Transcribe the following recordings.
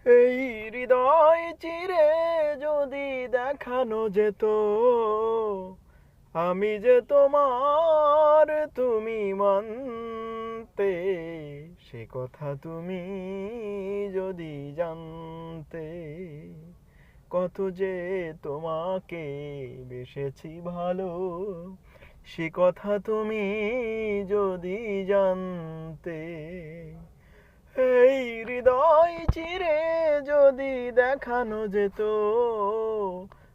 এই হৃদয় চিরে যদি দেখানো যেত আমি যে তোমার, তুমি মানতে, সে কথা তুমি যদি জানতে, কত যে তোমাকে বেসেছি ভালো, সে কথা তুমি যদি জানতে। এই হৃদয় চিরে যদি দেখানো যেত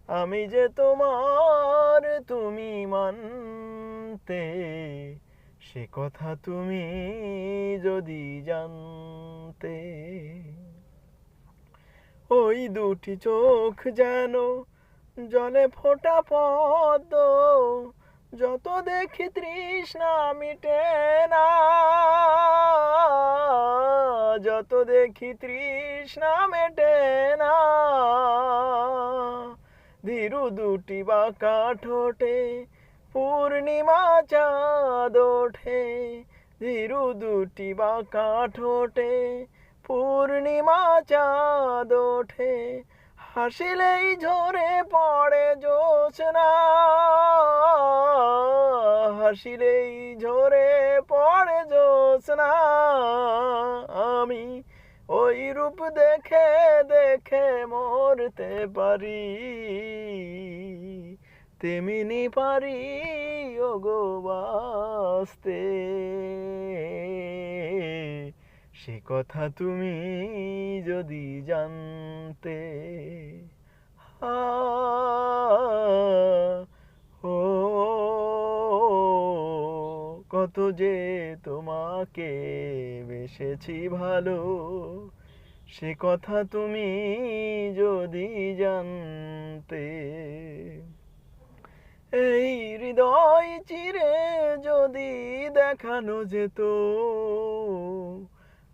আমি যে তোমার, তুমি মানতে, সে কথা তুমি যদি জানতে। ওই দুটি চোখ যেন জলে ফোঁটা পদ্ম, যত দেখি তৃষ্ণা মিটে না, যত দেখি তৃষ্ণা মেটে না। ধীরু দুটি বাঁকা ঠোঁটে পূর্ণিমা চাঁদ ওঠে, ধীরু দুটি বাঁকা ঠোঁটে পূর্ণিমা চাঁদ ওঠে, হাসিলেই ঝরে পড়ে জ্যোৎস্না, হাসিলেই ঝরে পড়ে জ্যোৎস্না। আমি ওই রূপ দেখে দেখে মরতে পারি, তেমনি পারি ওগো বাঁচতে, সে কথা তুমি যদি জানতে। আ ও কত যে তোমাকে বেসেছি ভালো, সে কথা তুমি যদি জানতে। এই হৃদয় চিরে যদি দেখানো যেত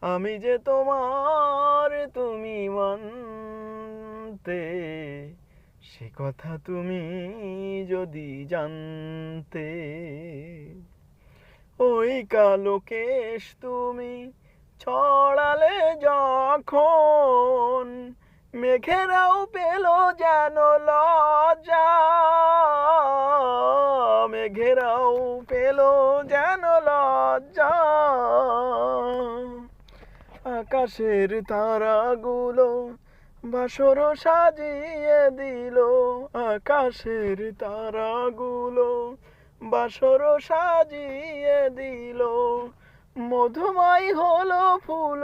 আমি যে তোমার, তুমি মানতে, সে কথা তুমি যদি জানতে। ওই কালো কেশ তুমি ছড়ালে যখন, মেঘেরাও পেল যেন লজ্জা, মেঘেরাও পেল যেন লজ্জা। আকাশের তারাগুলো বাসর সাজিয়ে দিল, আকাশের তারাগুলো বাসর সাজিয়ে দিল, মধুময় হলো ফুল